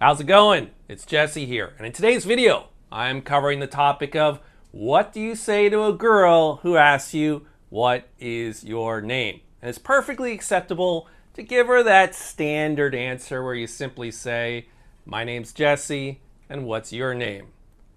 How's it going? It's Jesse here, and in today's video, I'm covering the topic of what do you say to a girl who asks you, what is your name? And it's perfectly acceptable to give her that standard answer where you simply say, my name's Jesse, and what's your name?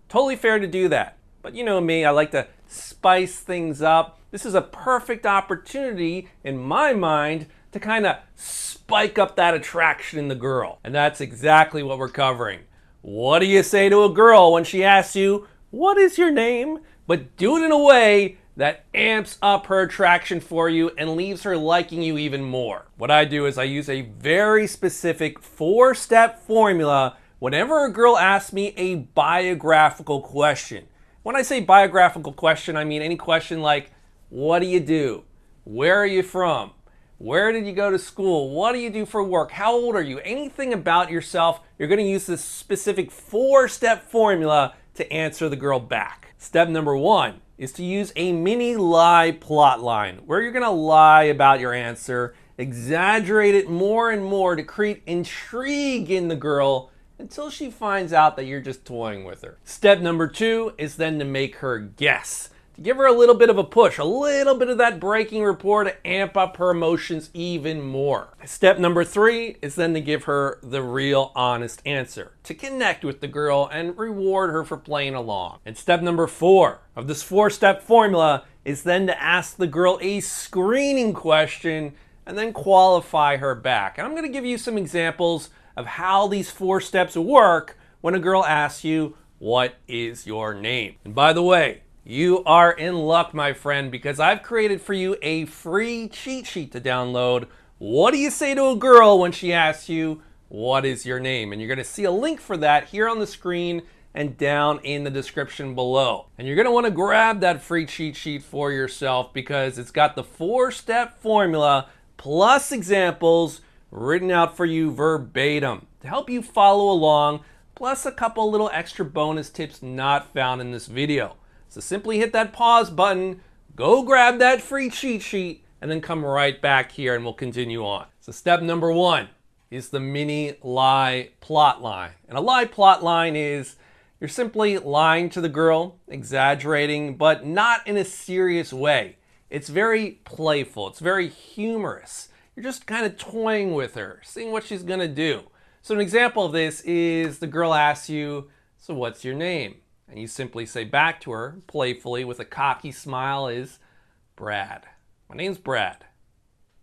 Totally fair to do that. But you know me, I like to spice things up. This is a perfect opportunity, in my mind, to kind of spike up that attraction in the girl. And that's exactly what we're covering. What do you say to a girl when she asks you, what is your name? But do it in a way that amps up her attraction for you and leaves her liking you even more. What I do is I use a very specific 4-step formula whenever a girl asks me a biographical question. When I say biographical question, I mean any question like, what do you do? Where are you from? Where did you go to school? What do you do for work? How old are you? Anything about yourself, you're going to use this specific 4-step formula to answer the girl back. Step number 1 is to use a mini lie plot line where you're going to lie about your answer, exaggerate it more and more to create intrigue in the girl until she finds out that you're just toying with her. Step number 2 is then to make her guess. To give her a little bit of a push, a little bit of that breaking rapport to amp up her emotions even more. Step number 3 is then to give her the real honest answer, to connect with the girl and reward her for playing along. And step number 4 of this 4-step formula is then to ask the girl a screening question and then qualify her back. And I'm going to give you some examples of how these 4 steps work when a girl asks you, what is your name? And by the way, you are in luck, my friend, because I've created for you a free cheat sheet to download. What do you say to a girl when she asks you, what is your name? And you're going to see a link for that here on the screen and down in the description below. And you're going to want to grab that free cheat sheet for yourself because it's got the 4-step formula plus examples written out for you verbatim to help you follow along, plus a couple little extra bonus tips not found in this video. So simply hit that pause button, go grab that free cheat sheet, and then come right back here and we'll continue on. So step number 1 is the mini lie plot line. And a lie plot line is you're simply lying to the girl, exaggerating, but not in a serious way. It's very playful, it's very humorous. You're just kind of toying with her, seeing what she's gonna do. So an example of this is the girl asks you, so what's your name? And you simply say back to her, playfully with a cocky smile, is Brad. My name's Brad.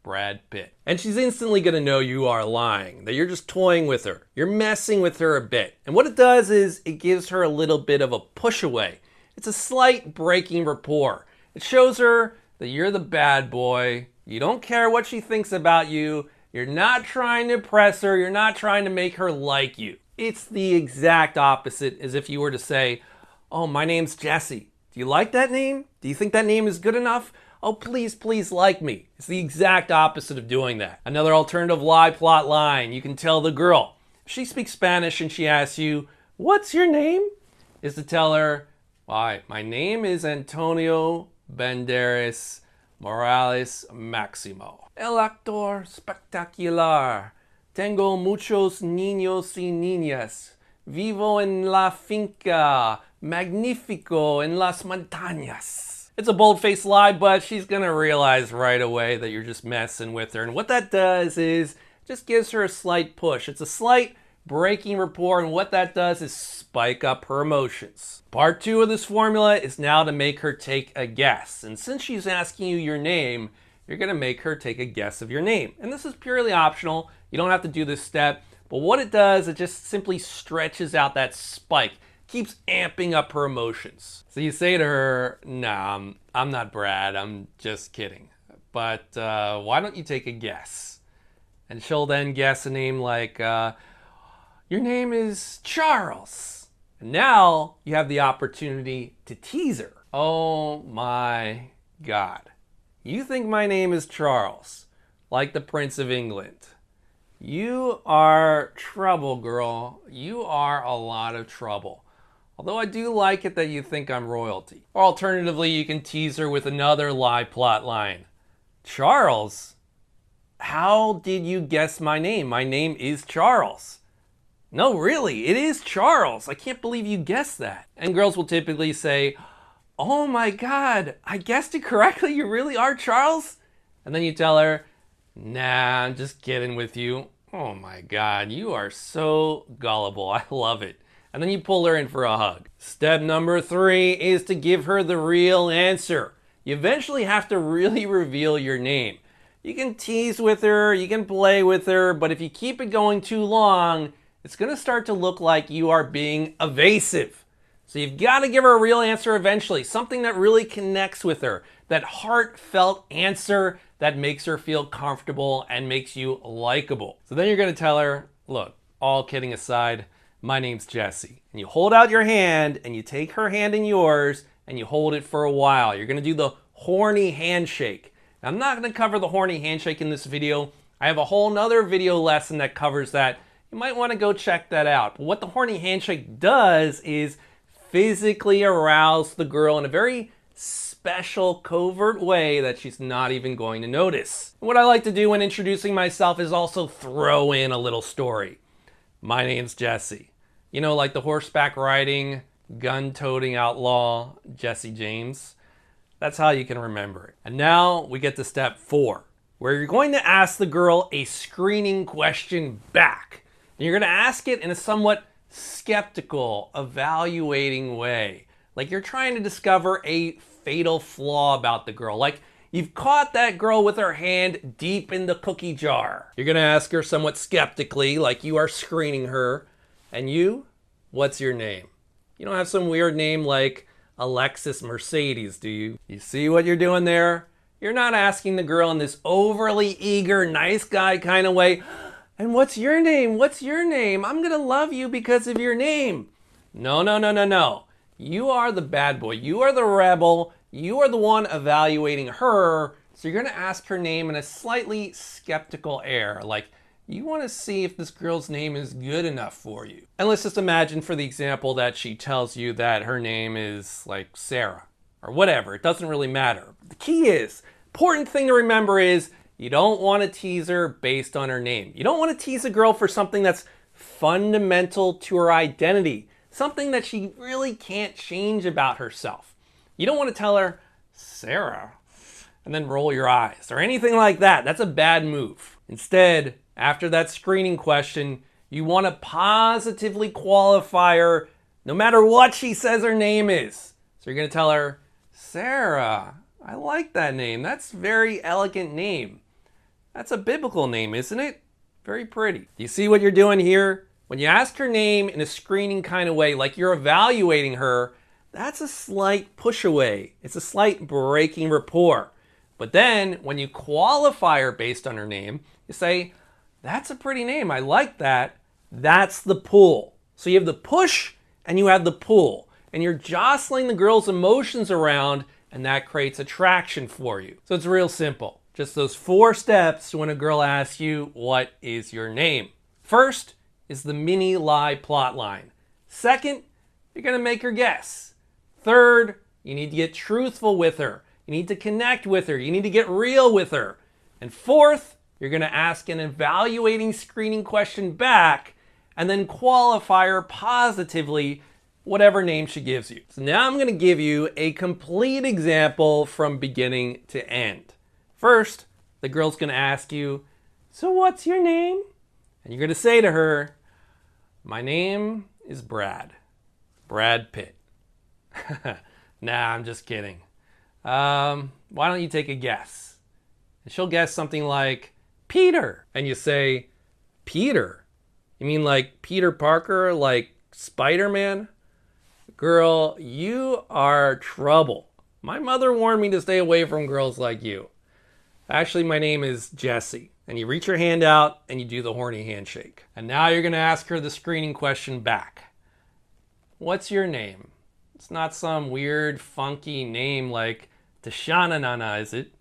Brad Pitt. And she's instantly gonna know you are lying, that you're just toying with her. You're messing with her a bit. And what it does is it gives her a little bit of a push away. It's a slight breaking rapport. It shows her that you're the bad boy. You don't care what she thinks about you. You're not trying to impress her. You're not trying to make her like you. It's the exact opposite as if you were to say, oh, my name's Jesse. Do you like that name? Do you think that name is good enough? Oh, please, please like me. It's the exact opposite of doing that. Another alternative lie plot line you can tell the girl. If she speaks Spanish and she asks you, what's your name? Is to tell her, why, my name is Antonio Banderas Morales Maximo. El actor spectacular. Tengo muchos niños y niñas. Vivo en la finca. Magnifico en las montañas. It's a bold-faced lie, but she's gonna realize right away that you're just messing with her. And what that does is just gives her a slight push. It's a slight breaking rapport, and what that does is spike up her emotions. Part 2 of this formula is now to make her take a guess. And since she's asking you your name, you're gonna make her take a guess of your name. And this is purely optional. You don't have to do this step, but what it does, it just simply stretches out that spike, keeps amping up her emotions. So you say to her, nah, I'm not Brad, I'm just kidding. But why don't you take a guess? And she'll then guess a name like, your name is Charles. And now you have the opportunity to tease her. Oh my God. You think my name is Charles, like the Prince of England. You are trouble, girl. You are a lot of trouble. Although I do like it that you think I'm royalty. Or alternatively, you can tease her with another lie plot line. Charles? How did you guess my name? My name is Charles. No, really, it is Charles. I can't believe you guessed that. And girls will typically say, oh my God, I guessed it correctly. You really are Charles? And then you tell her, nah, I'm just kidding with you. Oh my God, you are so gullible. I love it. And then you pull her in for a hug. Step number 3 is to give her the real answer. You eventually have to really reveal your name. You can tease with her, you can play with her, but if you keep it going too long, it's going to start to look like you are being evasive. So you've got to give her a real answer eventually, something that really connects with her, that heartfelt answer that makes her feel comfortable and makes you likable. So then you're going to tell her, look, all kidding aside, my name's Jesse. And you hold out your hand and you take her hand in yours and you hold it for a while. You're going to do the horny handshake. Now, I'm not going to cover the horny handshake in this video. I have a whole nother video lesson that covers that. You might want to go check that out. But what the horny handshake does is physically arouse the girl in a very special, covert way that she's not even going to notice. What I like to do when introducing myself is also throw in a little story. My name's Jesse. You know, like the horseback riding, gun-toting outlaw, Jesse James. That's how you can remember it. And now we get to step 4, where you're going to ask the girl a screening question back. And you're going to ask it in a somewhat skeptical, evaluating way. Like you're trying to discover a fatal flaw about the girl. Like you've caught that girl with her hand deep in the cookie jar. You're going to ask her somewhat skeptically, like you are screening her. And you, what's your name? You don't have some weird name like Alexis Mercedes, do you? You see what you're doing there? You're not asking the girl in this overly eager, nice guy kind of way. And what's your name? What's your name? I'm going to love you because of your name. No, no, no, no, no. You are the bad boy. You are the rebel. You are the one evaluating her. So you're going to ask her name in a slightly skeptical air. Like, you want to see if this girl's name is good enough for you. And let's just imagine for the example that she tells you that her name is like Sarah or whatever. It doesn't really matter. The key is, important thing to remember is you don't want to tease her based on her name. You don't want to tease a girl for something that's fundamental to her identity, something that she really can't change about herself. You don't want to tell her, Sarah, and then roll your eyes or anything like that. That's a bad move. Instead, after that screening question, you want to positively qualify her no matter what she says her name is. So you're going to tell her, Sarah, I like that name. That's a very elegant name. That's a biblical name, isn't it? Very pretty. Do you see what you're doing here? When you ask her name in a screening kind of way, like you're evaluating her, that's a slight push away. It's a slight breaking rapport. But then when you qualify her based on her name, you say, that's a pretty name. I like that. That's the pull. So you have the push and you have the pull. And you're jostling the girl's emotions around, and that creates attraction for you. So it's real simple. Just those 4 steps when a girl asks you, what is your name? First is the mini lie plot line. Second, you're going to make her guess. Third, you need to get truthful with her. You need to connect with her. You need to get real with her. And fourth, you're going to ask an evaluating screening question back and then qualify her positively, whatever name she gives you. So now I'm going to give you a complete example from beginning to end. First, the girl's going to ask you, so what's your name? And you're going to say to her, my name is Brad. Brad Pitt. Nah, I'm just kidding. Why don't you take a guess? And she'll guess something like, Peter. And you say, Peter? You mean like Peter Parker, like Spider-Man? Girl, you are trouble. My mother warned me to stay away from girls like you. Actually, my name is Jesse. And you reach your hand out and you do the horny handshake. And now you're going to ask her the screening question back. What's your name? It's not some weird, funky name like Tashana Nana, is it?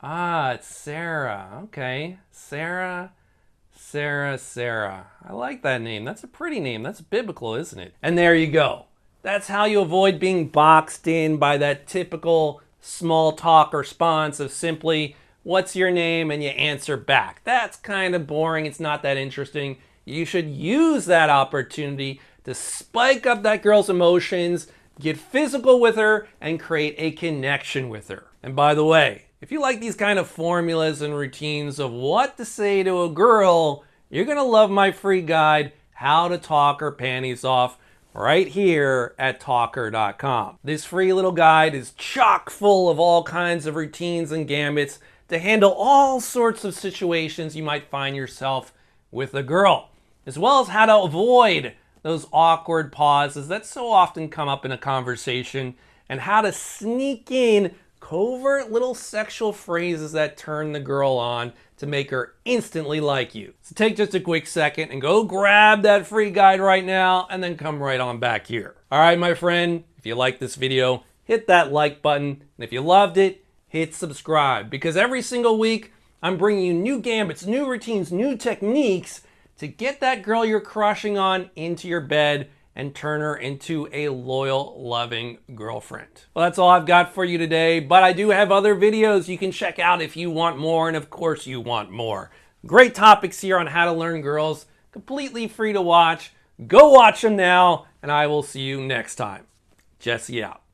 Ah, it's Sarah. Okay. Sarah. I like that name. That's a pretty name. That's biblical, isn't it? And there you go. That's how you avoid being boxed in by that typical small talk response of simply, what's your name? And you answer back. That's kind of boring. It's not that interesting. you should use that opportunity to spike up that girl's emotions, get physical with her, and create a connection with her. And by the way, if you like these kind of formulas and routines of what to say to a girl, you're going to love my free guide, How to Talk Her Panties Off, right here at talker.com. This free little guide is chock full of all kinds of routines and gambits to handle all sorts of situations you might find yourself with a girl, as well as how to avoid those awkward pauses that so often come up in a conversation, and how to sneak in covert little sexual phrases that turn the girl on to make her instantly like you. So take just a quick second and go grab that free guide right now, and then come right on back here. All right, my friend, if you like this video, hit that like button, and if you loved it, hit subscribe, because every single week I'm bringing you new gambits, new routines, new techniques to get that girl you're crushing on into your bed and turn her into a loyal, loving girlfriend. Well, that's all I've got for you today, but I do have other videos you can check out if you want more, and of course you want more. Great topics here on how to learn girls, completely free to watch. Go watch them now, and I will see you next time. Jesse out.